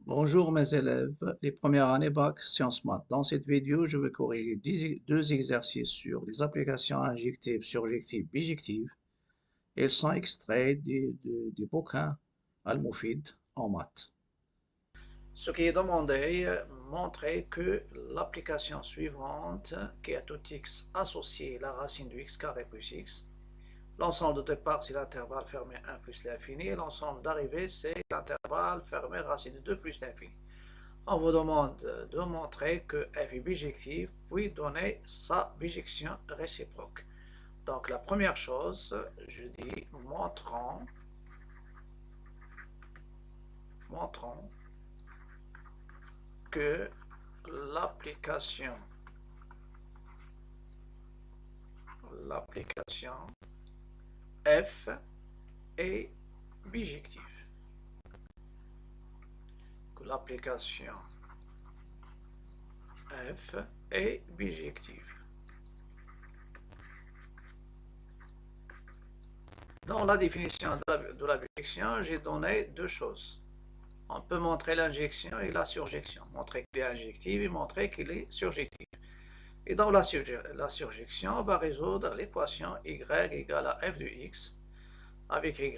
Bonjour mes élèves, les premières années bac sciences maths. Dans cette vidéo, je vais corriger deux exercices sur les applications injectives, surjectives, bijectives. Ils sont extraits du bouquin Al-Moufid en maths. Ce qui est demandé, montrer que l'application suivante, qui a tout x associé la racine du x carré plus x, l'ensemble de départ c'est l'intervalle fermé 1 plus l'infini, et l'ensemble d'arrivée c'est l'intervalle fermé racine de 2 plus l'infini. On vous demande de montrer que f est bijective, puis donner sa bijection réciproque. Donc la première chose, je dis montrons que l'application f est bijective. Que l'application f est bijective. Dans la définition de la bijection, j'ai donné deux choses. On peut montrer l'injection et la surjection. Montrer qu'il est injectif et montrer qu'il est surjectif. Et dans la surjection, on va résoudre l'équation y égale à f de x, avec y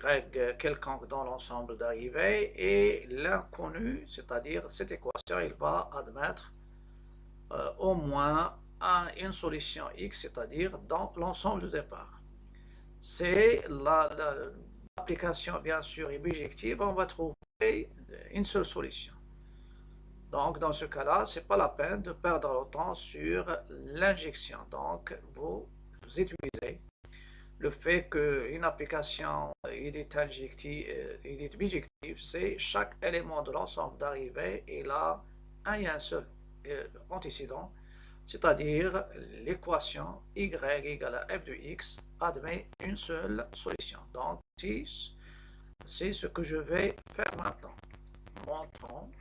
quelconque dans l'ensemble d'arrivée, et l'inconnu, c'est-à-dire cette équation, il va admettre au moins une solution x, c'est-à-dire dans l'ensemble de départ. C'est l'application, bien sûr, est bijective, on va trouver une seule solution. Donc, dans ce cas-là, ce n'est pas la peine de perdre le temps sur l'injection. Donc, vous utilisez le fait qu'une application est bijective, c'est chaque élément de l'ensemble d'arrivée, il a un et un seul antécédent, c'est-à-dire l'équation y égale à f de x admet une seule solution. Donc, c'est ce que je vais faire maintenant. Montrons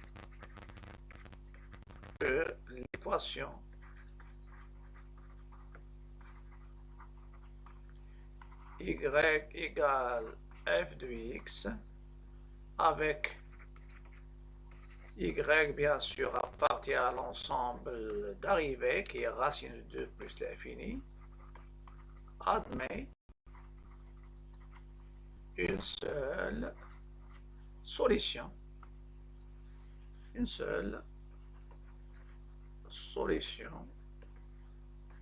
que l'équation y égale f de x avec y bien sûr appartient à l'ensemble d'arrivée qui est racine de 2 plus l'infini, admet une seule solution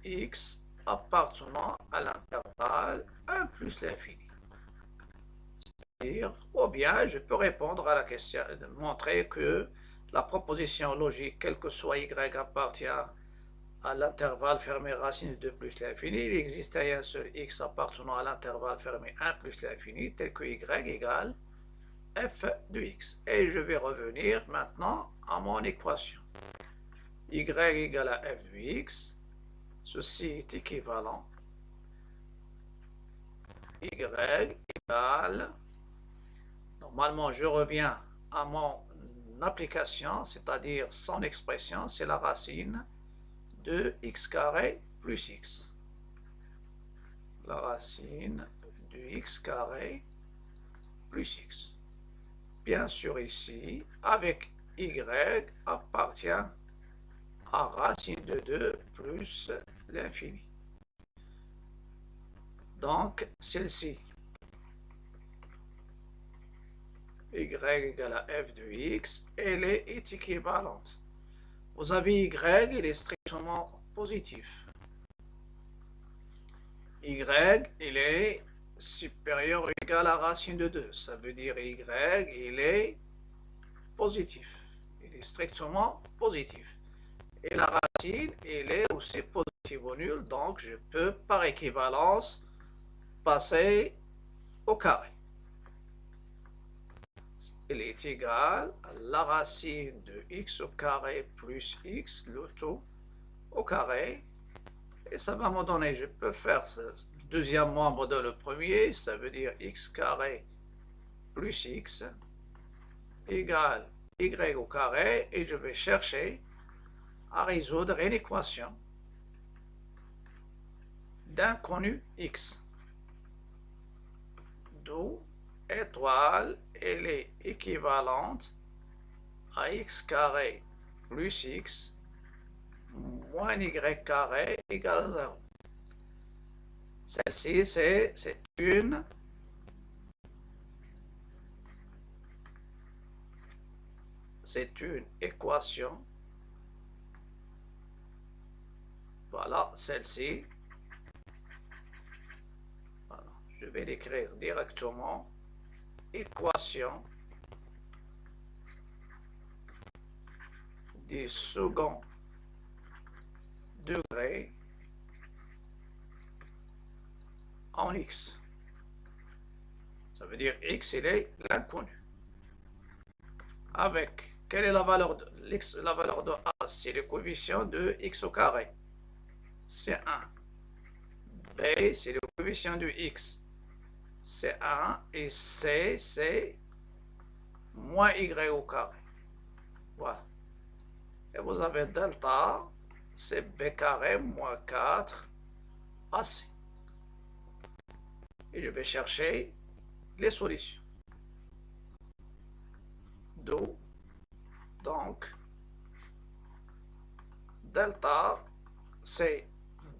x appartenant à l'intervalle 1 plus l'infini. Ou bien je peux répondre à la question, montrer que la proposition logique, quel que soit y appartient à l'intervalle fermé racine de 2 plus l'infini, il existe un seul x appartenant à l'intervalle fermé 1 plus l'infini, tel que y égale f de x. Et je vais revenir maintenant à mon équation. Y égale à f de x, ceci est équivalent. Y égale, normalement je reviens à mon application, c'est-à-dire son expression, c'est la racine de x carré plus x. La racine de x carré plus x. Bien sûr ici, avec y appartient à racine de 2 plus l'infini. Donc, celle-ci, y égale à f de x, elle est équivalente. Vous avez y, il est strictement positif. Y, il est supérieur ou égal à racine de 2. Ça veut dire y, il est positif. Il est strictement positif. Et la racine, il est aussi positive ou nul, donc je peux par équivalence passer au carré. Il est égal à la racine de x au carré plus x, le tout au carré. Et ça va me donner, je peux faire le deuxième membre de le premier, ça veut dire x carré plus x égale y au carré, et je vais chercher à résoudre une équation d'inconnu x. D'où étoile, elle est équivalente ax carré plus x moins y carré égale à 0. Celle-ci, c'est une équation. Voilà, celle-ci. Voilà, je vais l'écrire directement. Équation du second degré en x. Ça veut dire x, il est l'inconnu. Avec, quelle est la valeur de x? La valeur de a, c'est le coefficient de x au carré. C'est 1. B, c'est le coefficient de x. C'est 1. Et c, c'est moins y au carré. Voilà. Et vous avez delta, c'est b carré moins 4 ac. Et je vais chercher les solutions. Donc, delta, c'est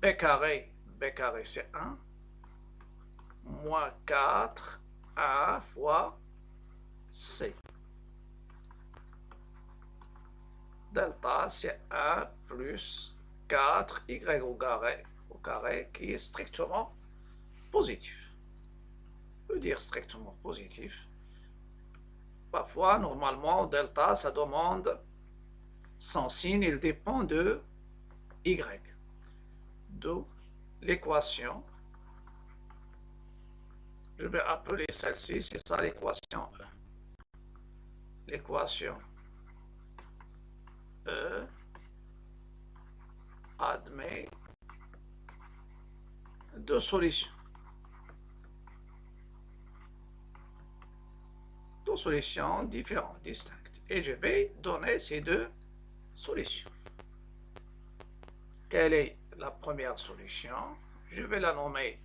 b carré c'est 1, moins 4, 1 fois c. Delta, c'est 1 plus 4 y au carré qui est strictement positif. Je veux dire strictement positif. Parfois, normalement, delta, ça demande son signe, il dépend de y. Donc, l'équation, je vais appeler celle-ci, c'est ça l'équation E. L'équation E admet deux solutions. Deux solutions différentes, distinctes. Et je vais donner ces deux solutions. Quelle est la première solution? Je vais la nommer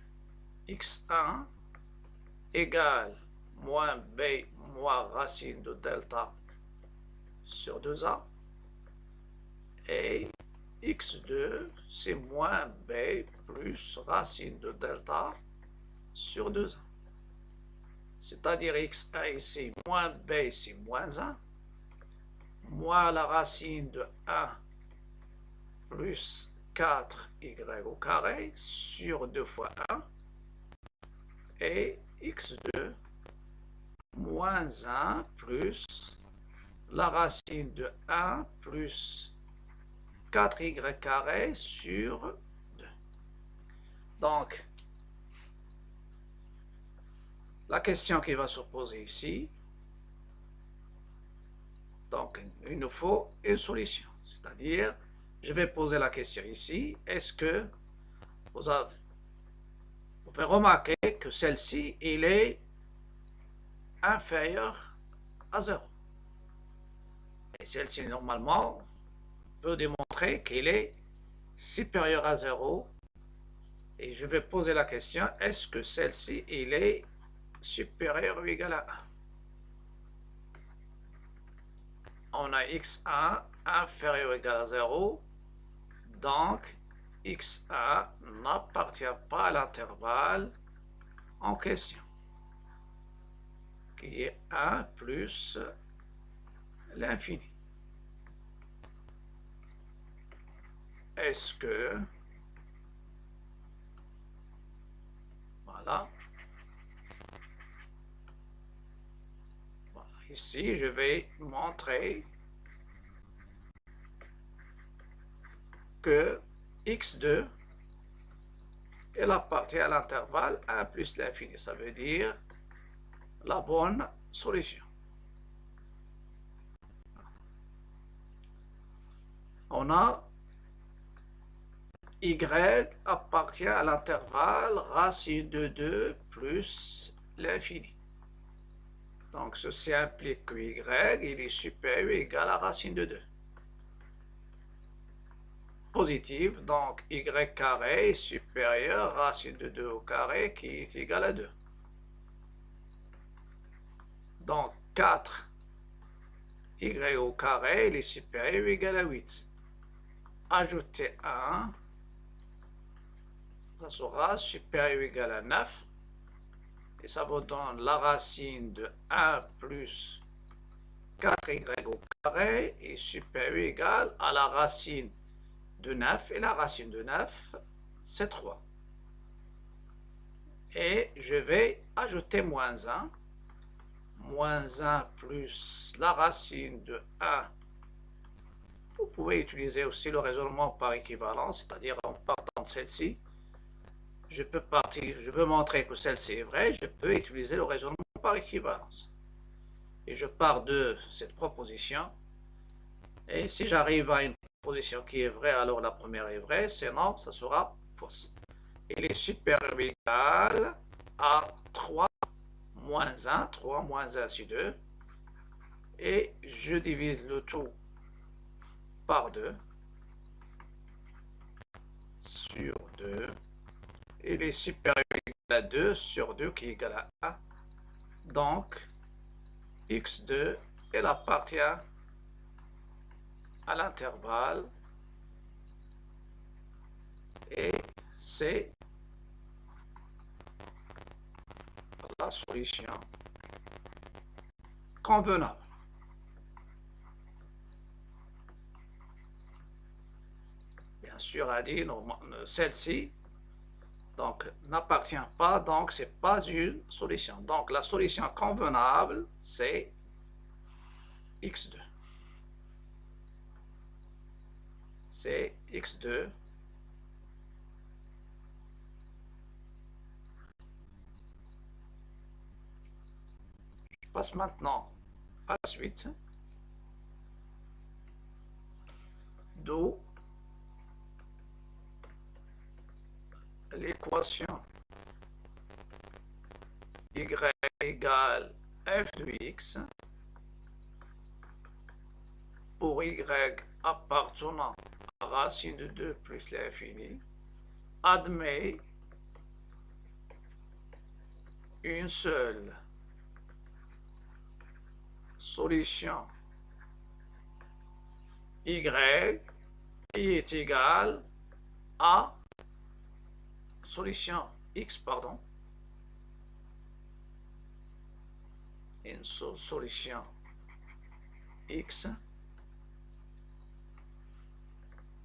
x1 égale moins b moins racine de delta sur 2a. Et x2, c'est moins b plus racine de delta sur 2a. C'est-à-dire x1 ici, moins b, c'est moins 1, moins la racine de 1 plus 4y au carré sur 2 fois 1, et x2 moins 1 plus la racine de 1 plus 4y carré sur 2. Donc, la question qui va se poser ici, donc il nous faut une solution. C'est-à-dire, je vais poser la question ici, est-ce que vous pouvez remarquer que celle-ci, il est inférieure à 0. Et celle-ci, normalement, peut démontrer qu'il est supérieur à 0. Et je vais poser la question, est-ce que celle-ci, il est supérieur ou égal à 1? On a x1 inférieur ou égal à 0. Donc, x1 n'appartient pas à l'intervalle en question, qui est 1 plus l'infini. Est-ce que... Voilà. Voilà. Ici, je vais montrer que x2, elle appartient à l'intervalle 1 plus l'infini. Ça veut dire la bonne solution. On a y appartient à l'intervalle racine de 2 plus l'infini. Donc, ceci implique que y il est supérieur ou égal à racine de 2. Positive, donc y carré est supérieur à racine de 2 au carré qui est égal à 2. Donc 4y y au carré, il est supérieur ou égal à 8. Ajouter 1, ça sera supérieur ou égal à 9. Et ça vous donne la racine de 1 plus 4y au carré est supérieur ou égal à la racine de 9. Et la racine de 9, c'est 3. Et je vais ajouter moins 1. Moins 1 plus la racine de 1. Vous pouvez utiliser aussi le raisonnement par équivalence, c'est-à-dire en partant de celle-ci. Je veux montrer que celle-ci est vraie, je peux utiliser le raisonnement par équivalence. Et je pars de cette proposition. Et si j'arrive à une proposition qui est vraie, alors la première est vraie, sinon ça sera fausse. Il est supérieur ou égal à 3 moins 1, 3 moins 1 c'est 2. Et je divise le tout par 2 sur 2. Il est supérieur ou égal à 2 sur 2 qui est égal à 1. Donc, x2, elle appartient à l'intervalle et c'est la solution convenable. Bien sûr, a dit celle-ci donc n'appartient pas, donc c'est pas une solution. Donc la solution convenable c'est x2. C'est x2 je passe maintenant à la suite. D'où l'équation y égale f de x pour y appartenant à racine de 2 plus l'infini admet une seule solution y qui est égale à solution x, pardon, une solution x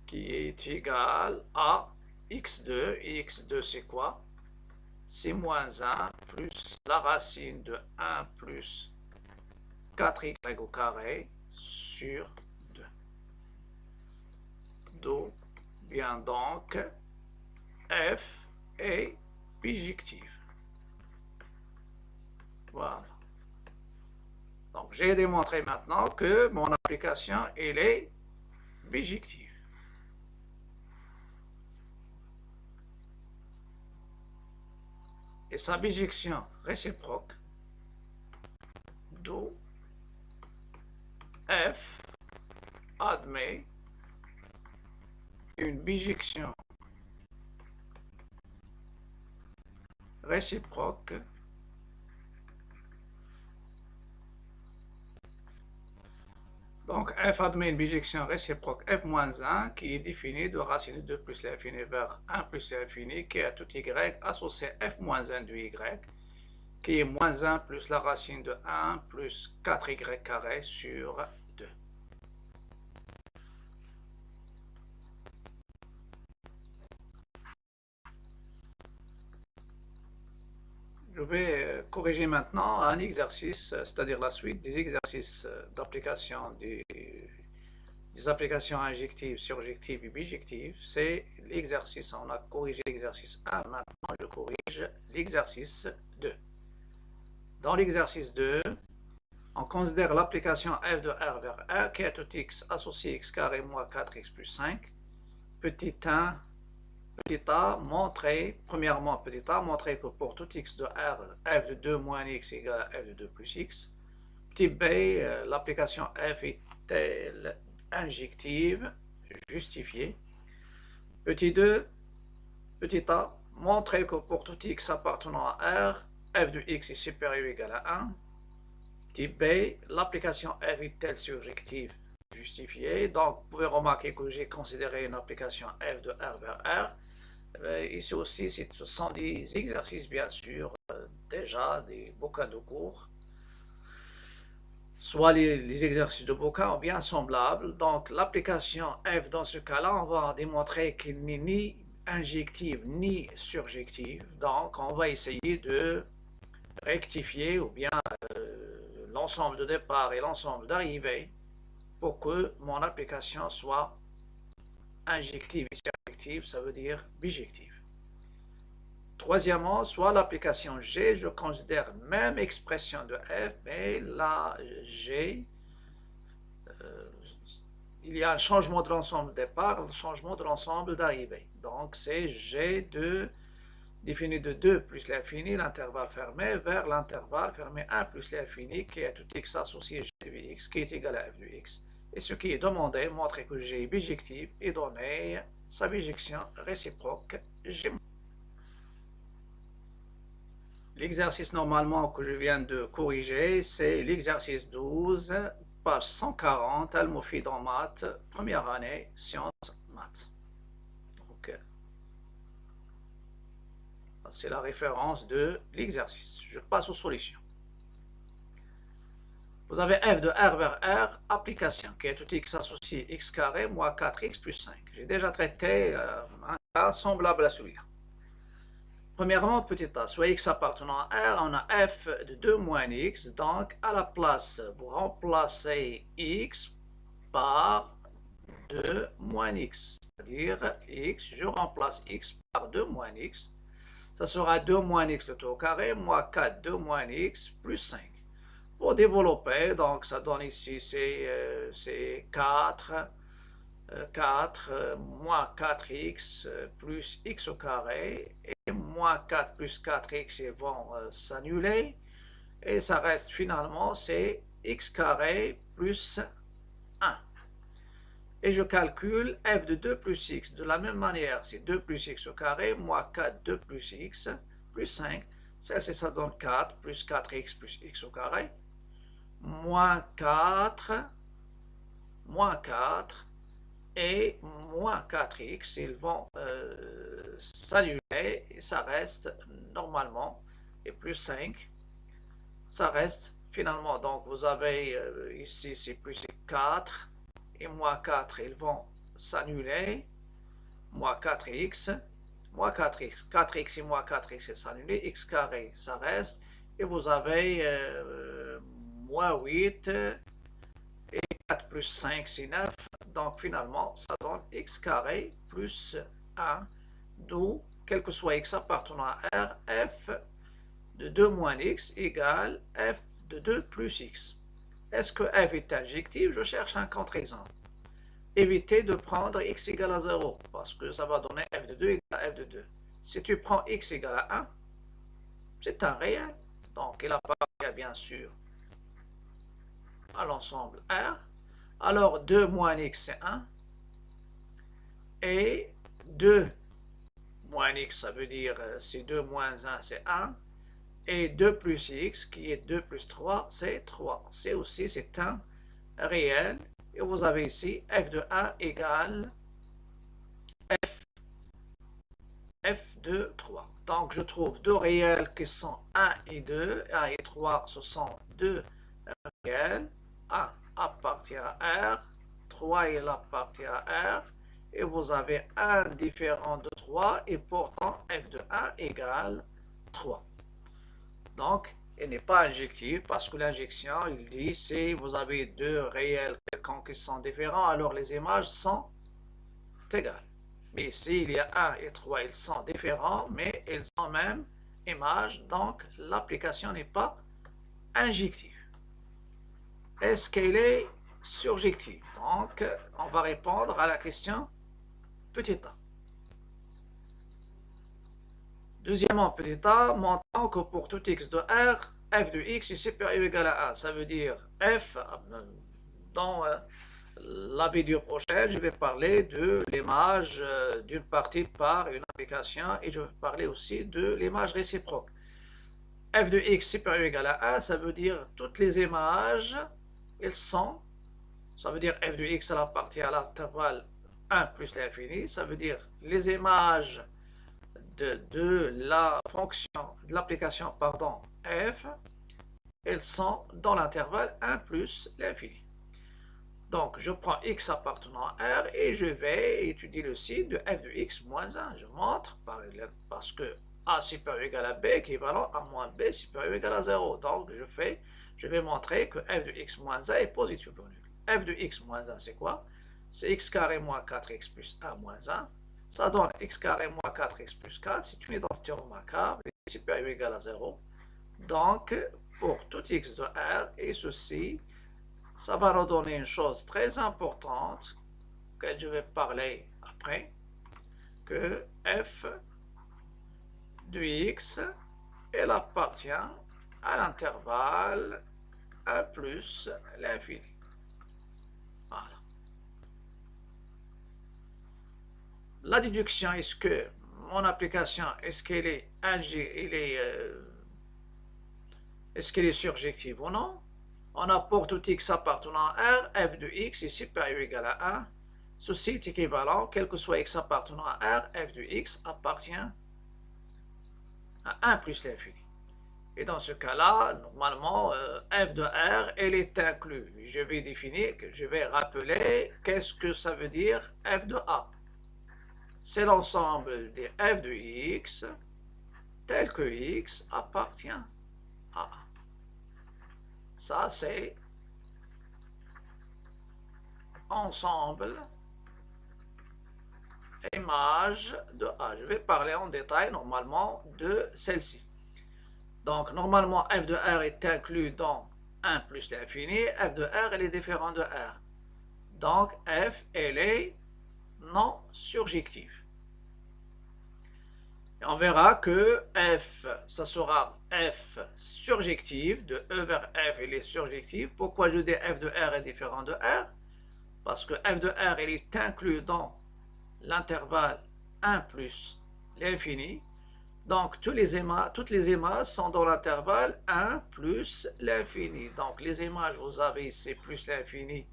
qui est égale à x2, et x2 c'est quoi? C'est moins 1 plus la racine de 1 plus 4y au carré sur 2. D'où vient donc f est bijective. Voilà. Donc j'ai démontré maintenant que mon application elle est bijective. Et sa bijection réciproque, d'où f admet une bijection réciproque donc f admet une bijection réciproque f-1 qui est définie de racine de 2 plus l'infini vers 1 plus l'infini qui est à tout y associé f-1 de y qui est moins 1 plus la racine de 1 plus 4y carré sur 2. Je vais corriger maintenant un exercice, c'est-à-dire la suite des exercices d'application des applications injectives, surjectives et bijectives. C'est l'exercice, on a corrigé l'exercice 1, maintenant je corrige l'exercice 2. Dans l'exercice 2, on considère l'application f de r vers r qui est tout x associé x carré moins 4x plus 5. Petit 1, petit a, montrer, premièrement, petit a, montrer que pour tout x de r, f de 2 moins x égale à f de 2 plus x. Petit b, l'application f est-elle injective, justifiée. Petit 2, petit a, montrer que pour tout x appartenant à r, f de x est supérieur ou égal à 1. Type B, l'application f est-elle surjective justifiée? Donc, vous pouvez remarquer que j'ai considéré une application f de R vers R. Ici aussi, ce sont des exercices, bien sûr, déjà des bouquins de cours. Soit les exercices de bouquin ou bien semblables. Donc, l'application f, dans ce cas-là, on va démontrer qu'elle n'est ni injective ni surjective. Donc, on va essayer de rectifier ou bien l'ensemble de départ et l'ensemble d'arrivée pour que mon application soit injective et surjective, ça veut dire bijective. Troisièmement, soit l'application G, je considère même expression de f, mais la G, il y a un changement de l'ensemble de départ, un changement de l'ensemble d'arrivée. Donc c'est G2 défini de 2 plus l'infini, l'intervalle fermé, vers l'intervalle fermé 1 plus l'infini, qui est tout x associé g de x, qui est égal à f de x. Et ce qui est demandé, montrer que g est bijective et donner sa bijection réciproque g. L'exercice normalement que je viens de corriger, c'est l'exercice 12, page 140, Al-Moufid en maths, première année, sciences maths. C'est la référence de l'exercice. Je passe aux solutions. Vous avez f de R vers R, application, qui est tout x associé x carré moins 4x plus 5. J'ai déjà traité un cas semblable à celui-là. Premièrement, petit a, soit x appartenant à R, on a f de 2 moins x, donc à la place, vous remplacez x par 2 moins x, c'est-à-dire x, je remplace x par 2 moins x, ça sera 2 moins x tout au carré, moins 4, 2 moins x, plus 5. Pour développer, donc ça donne ici, c'est 4 moins 4x plus x au carré, et moins 4 plus 4x ils vont s'annuler, et ça reste finalement, c'est x carré plus 1. Et je calcule f de 2 plus x. De la même manière, c'est 2 plus x au carré, moins 4, 2 plus x, plus 5. Celle-ci, ça donne 4, plus 4x plus x au carré, moins 4, et moins 4x. Ils vont s'annuler, et ça reste normalement, et plus 5, ça reste finalement. Donc, vous avez ici, c'est plus 4, et moins 4, ils vont s'annuler, moins 4x, 4x et moins 4x, c'est s'annuler, x carré, ça reste, et vous avez moins 8, et 4 plus 5, c'est 9, donc finalement, ça donne x carré plus 1, d'où, quel que soit x appartenant à R, f de 2 moins x égale f de 2 plus x. Est-ce que f est injective? Je cherche un contre-exemple. Évitez de prendre x égale à 0, parce que ça va donner f de 2 égale à f de 2. Si tu prends x égale à 1, c'est un réel. Donc, il appartient bien sûr à l'ensemble R. Alors, 2 moins x, c'est 1. Et 2 moins x, ça veut dire c'est 2 moins 1, c'est 1. Et 2 plus x, qui est 2 plus 3, c'est 3. C'est aussi, c'est un réel. Et vous avez ici f de 1 égale f de 3. Donc, je trouve deux réels qui sont 1 et 2. 1 et 3, ce sont deux réels. 1 appartient à R. 3, il appartient à R. Et vous avez un différent de 3. Et pourtant, f de 1 égale 3. Donc, elle n'est pas injective parce que l'injection, il dit, si vous avez deux réels quelconques qui sont différents, alors les images sont égales. Mais ici, il y a 1 et 3, ils sont différents, mais ils ont même image, donc l'application n'est pas injective. Est-ce qu'elle est surjective? Donc, on va répondre à la question petit a. Deuxièmement, petit a, montrant que pour tout x de R, f de x est supérieur ou égal à 1. Ça veut dire f, dans la vidéo prochaine, je vais parler de l'image d'une partie par une application et je vais parler aussi de l'image réciproque. f de x supérieur ou égal à 1, ça veut dire toutes les images, elles sont, ça veut dire f de x, elle appartient à l'intervalle 1 plus l'infini, ça veut dire les images de la fonction, de l'application, pardon, f, elles sont dans l'intervalle 1 plus l'infini. Donc, je prends x appartenant à R et je vais étudier le signe de f de x moins 1. Je montre parce que a supérieur ou égal à b équivalent à moins b supérieur ou égal à 0. Donc, je vais montrer que f de x moins 1 est positif ou nul. F de x moins 1, c'est quoi? C'est x carré moins 4x plus 1 moins 1. Ça donne x carré moins 4x plus 4. C'est une identité remarquable et supérieur ou égal à 0. Donc, pour tout x de R, et ceci, ça va nous donner une chose très importante, que je vais parler après, que f de x, elle appartient à l'intervalle 1 plus l'infini. Voilà. La déduction, est-ce que mon application, est-ce qu'elle est surjective ou non? On a pour tout x appartenant à R, f de x est supérieur ou égal à 1. Ceci est équivalent, quel que soit x appartenant à R, f de x appartient à 1 plus l'infini. Et dans ce cas-là, normalement, f de R, elle est inclue. Je vais définir, je vais rappeler qu'est-ce que ça veut dire f de A. C'est l'ensemble des f de x tel que x appartient à A. Ça, c'est ensemble image de A. Je vais parler en détail normalement de celle-ci. Donc, normalement, f de R est inclus dans 1 plus l'infini. F de R, elle est différente de R. Donc, f, elle est non surjective. Et on verra que f, ça sera f surjective, de E vers f, elle est surjective. Pourquoi je dis f de R est différent de R? Parce que f de R, elle est inclus dans l'intervalle 1 plus l'infini. Donc, toutes les images sont dans l'intervalle 1 plus l'infini. Donc, les images, vous avez ici plus l'infini,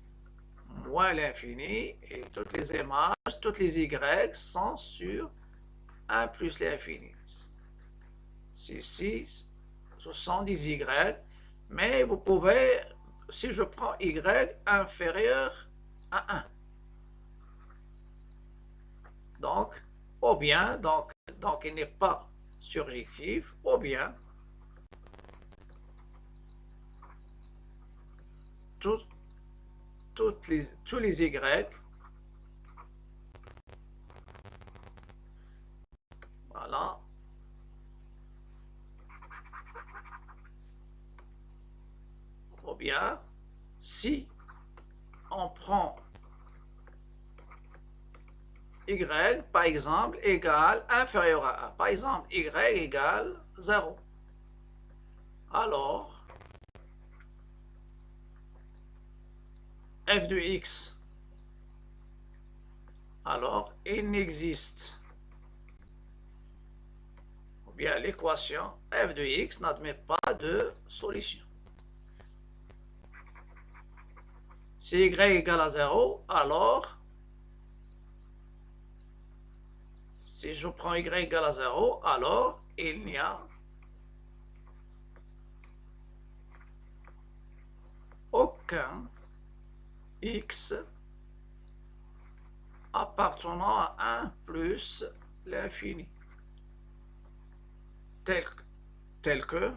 moins l'infini. Et toutes les images, toutes les y sont sur 1 plus l'infini. Ici, ce sont des y. Mais vous pouvez, si je prends y inférieur à 1. Donc, ou bien, donc il n'est pas surjectif, ou bien tous les y, voilà, ou bien si on prend y, par exemple, égale inférieur à 1. Par exemple, y égale 0. Alors, f de x, alors il n'existe, ou bien l'équation f de x n'admet pas de solution. Si y égale à 0, alors, si je prends y égale à 0, alors il n'y a aucun x appartenant à 1 plus l'infini, tel que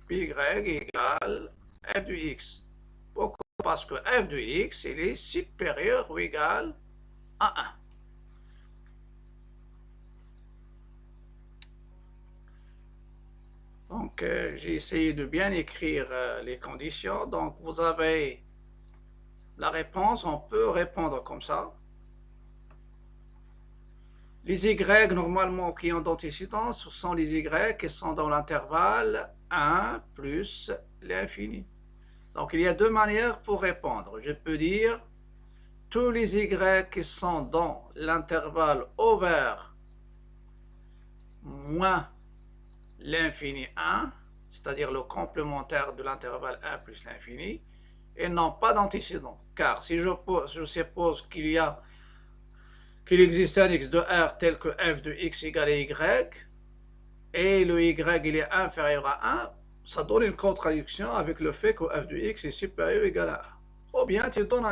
y égale f de x. Pourquoi? Parce que f de x, il est supérieur ou égal à 1. Donc, j'ai essayé de bien écrire les conditions. Donc, vous avez la réponse, on peut répondre comme ça. Les y, normalement, qui ont d'antécédence, ce sont les y qui sont dans l'intervalle 1 plus l'infini. Donc, il y a deux manières pour répondre. Je peux dire tous les y qui sont dans l'intervalle ouvert moins l'infini 1, c'est-à-dire le complémentaire de l'intervalle 1 plus l'infini, et non pas d'antécédent. Car si je suppose qu'il existe un x de R tel que f de x égale à y, et le y il est inférieur à 1, ça donne une contradiction avec le fait que f de x est supérieur ou égal à 1. Ou bien tu donnes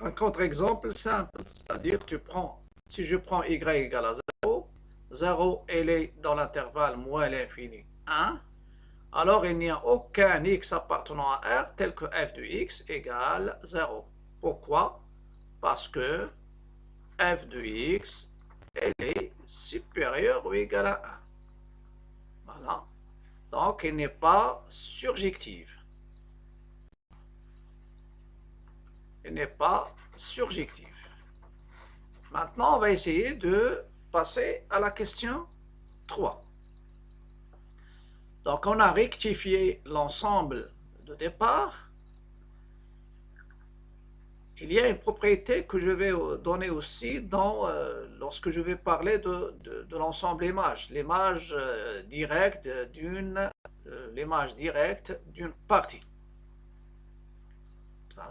un contre-exemple simple, c'est-à-dire si je prends y égale à 0, 0 elle est dans l'intervalle moins l'infini 1, alors il n'y a aucun x appartenant à R tel que f de x égale 0. Pourquoi? Parce que f de x elle est supérieure ou égale à 1. Voilà. Donc, elle n'est pas surjective. Elle n'est pas surjective. Maintenant, on va essayer de passer à la question 3. Donc, on a rectifié l'ensemble de départ. Il y a une propriété que je vais donner aussi lorsque je vais parler de l'ensemble image. L'image directe d'une partie.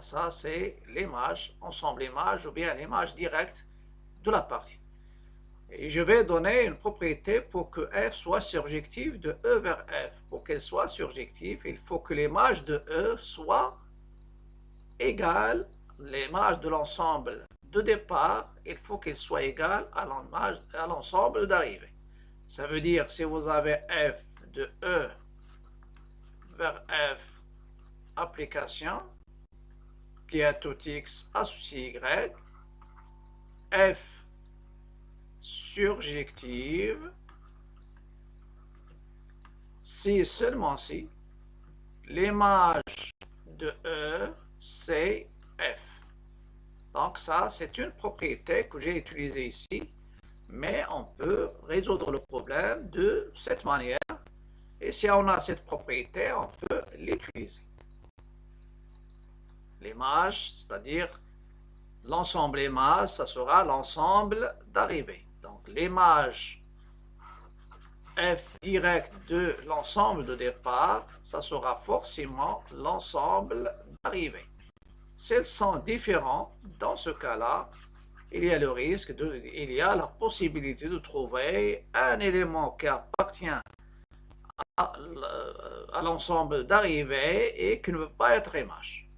Ça, c'est l'image, ensemble image ou bien l'image directe de la partie. Et je vais donner une propriété pour que f soit surjective de E vers f. Pour qu'elle soit surjective, il faut que l'image de E soit égale l'image de l'ensemble de départ, il faut qu'elle soit égale à l'ensemble d'arrivée. Ça veut dire si vous avez f de E vers f application, qui est tout x associé y, f surjective, si seulement si l'image de E c'est f. Donc ça, c'est une propriété que j'ai utilisée ici, mais on peut résoudre le problème de cette manière. Et si on a cette propriété, on peut l'utiliser. L'image, c'est-à-dire l'ensemble image, ça sera l'ensemble d'arrivée. Donc l'image f direct de l'ensemble de départ, ça sera forcément l'ensemble d'arrivée. S'ils sont différents, dans ce cas-là, il y a la possibilité de trouver un élément qui appartient à l'ensemble d'arrivée et qui ne veut pas être image.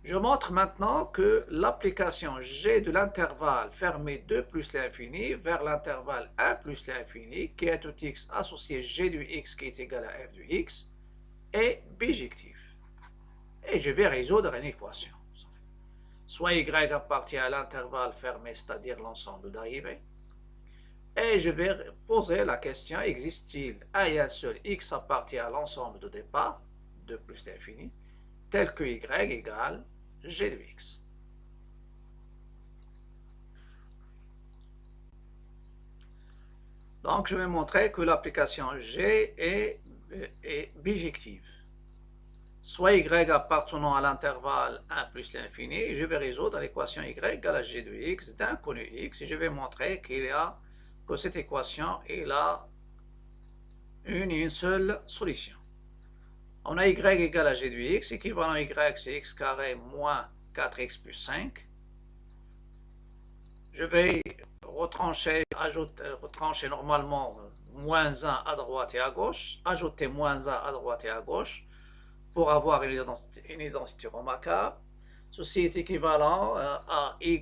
Je montre maintenant que l'application G de l'intervalle fermé 2 plus l'infini vers l'intervalle 1 plus l'infini, qui est tout x associé G du x qui est égal à f du x, est bijectif. Et je vais résoudre une équation. Soit y appartient à l'intervalle fermé, c'est-à-dire l'ensemble d'arrivée. Et je vais poser la question, existe-t-il un et un seul x appartient à l'ensemble de départ, 2 plus l'infini, tel que y égale g de x. Donc, je vais montrer que l'application G est bijective. Soit y appartenant à l'intervalle 1 plus l'infini, et je vais résoudre l'équation y égale à g de x d'un connu x, et je vais montrer que cette équation a une seule solution. On a y égale à g de x, équivalent y c'est x carré moins 4x plus 5. Je vais retrancher normalement moins 1 à droite et à gauche, ajouter moins 1 à droite et à gauche, pour avoir une identité remarquable. Ceci est équivalent à y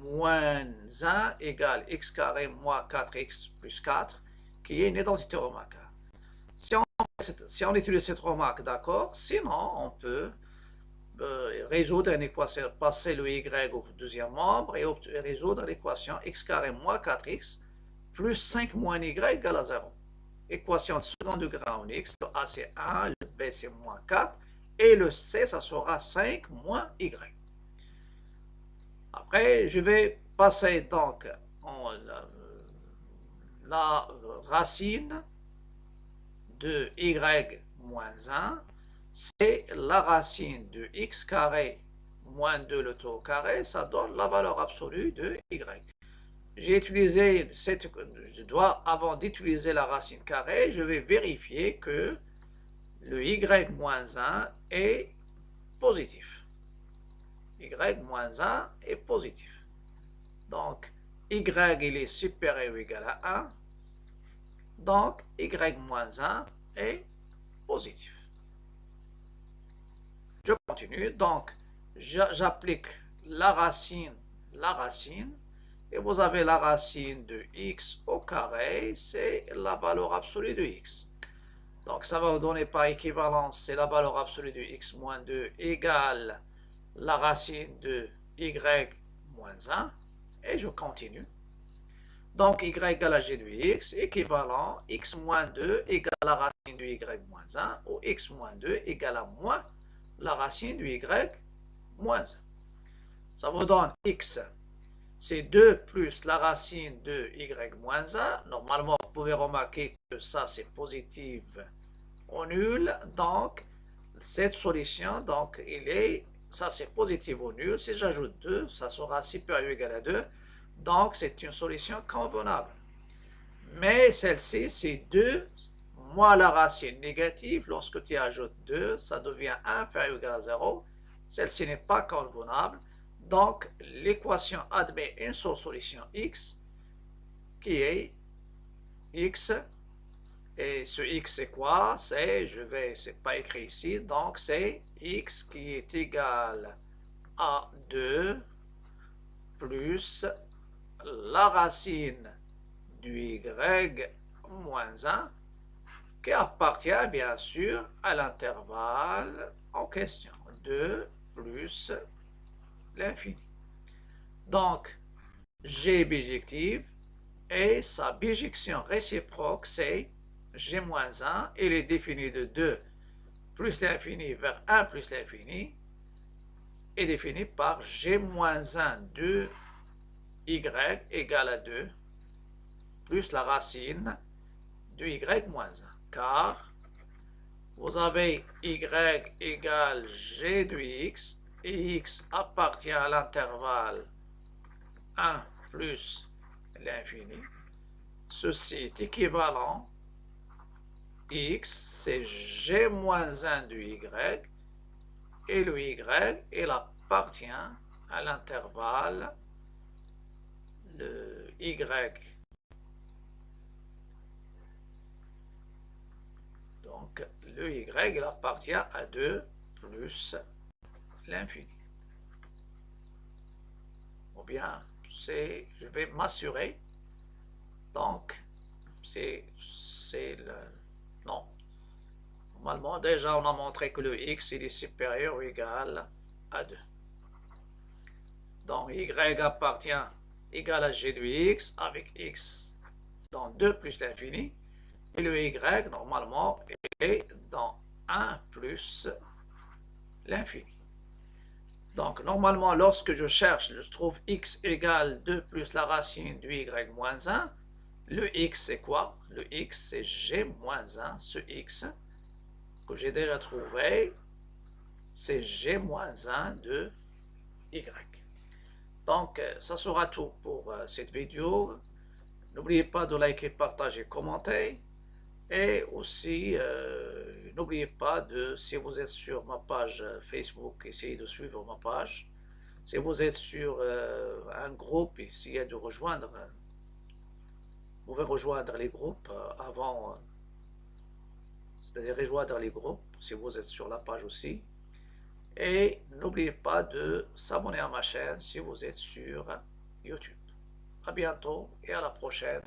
moins 1 égale x carré moins 4x plus 4, qui est une identité remarquable. Si on utilise cette remarque, d'accord, sinon on peut résoudre une équation, passer le y au deuxième membre et résoudre l'équation x carré moins 4x plus 5 moins y égale à 0. Équation de second degré en x, le a c'est 1, le b c'est moins 4, et le c ça sera 5 moins y. Après, je vais passer donc la racine de y moins 1, c'est la racine de x carré moins 2 le tout au carré, ça donne la valeur absolue de y. j'ai utilisé je dois, avant d'utiliser la racine carrée, je vais vérifier que le y moins 1 est positif. Y moins 1 est positif. Donc, y il est supérieur ou égal à 1. Donc, y moins 1 est positif. Je continue. Donc, j'applique la racine, et vous avez la racine de x au carré, c'est la valeur absolue de x. Donc, ça va vous donner par équivalence, c'est la valeur absolue de x moins 2 égale la racine de y moins 1. Et je continue. Donc, y égale à g de x, équivalent x moins 2 égale la racine de y moins 1, ou x moins 2 égale à moins la racine de y moins 1. Ça vous donne x, c'est 2 plus la racine de y moins 1. Normalement, vous pouvez remarquer que ça, c'est positif au nul. Donc, cette solution, donc, ça c'est positif au nul. Si j'ajoute 2, ça sera supérieur ou égal à 2. Donc, c'est une solution convenable. Mais celle-ci, c'est 2 moins la racine négative. Lorsque tu ajoutes 2, ça devient inférieur ou égal à 0. Celle-ci n'est pas convenable. Donc, l'équation admet une seule solution x, qui est x. Et ce x, c'est quoi? C'est pas écrit ici. Donc, c'est x qui est égal à 2 plus la racine du y moins 1 qui appartient bien sûr à l'intervalle en question. 2 plus l'infini. Donc, g bijective et sa bijection réciproque, c'est g moins 1. Il est défini de 2 plus l'infini vers 1 plus l'infini est défini par g moins 1 de y égale à 2 plus la racine de y moins 1. Car vous avez y égale g de x et x appartient à l'intervalle 1 plus l'infini. Ceci est équivalent. X, c'est g moins 1 du y, et le y, il appartient à l'intervalle de y. Donc, le y, il appartient à 2 plus l'infini. Ou bien, je vais m'assurer. Donc, c'est le... Non. Normalement, déjà, on a montré que le x, il est supérieur ou égal à 2. Donc, y appartient égal à g de x avec x dans 2 plus l'infini. Et le y, normalement, est dans 1 plus l'infini. Donc, normalement, lorsque je trouve x égale 2 plus la racine du y moins 1, le x, c'est quoi? Le x, c'est g moins 1. Ce x que j'ai déjà trouvé, c'est g moins 1 de y. Donc, ça sera tout pour cette vidéo. N'oubliez pas de liker, partager, commenter. Et aussi, n'oubliez pas de, si vous êtes sur ma page Facebook, essayez de suivre ma page. Si vous êtes sur un groupe, essayez de rejoindre. Vous pouvez rejoindre les groupes avant, c'est-à-dire rejoindre les groupes si vous êtes sur la page aussi. Et n'oubliez pas de s'abonner à ma chaîne si vous êtes sur YouTube. À bientôt et à la prochaine.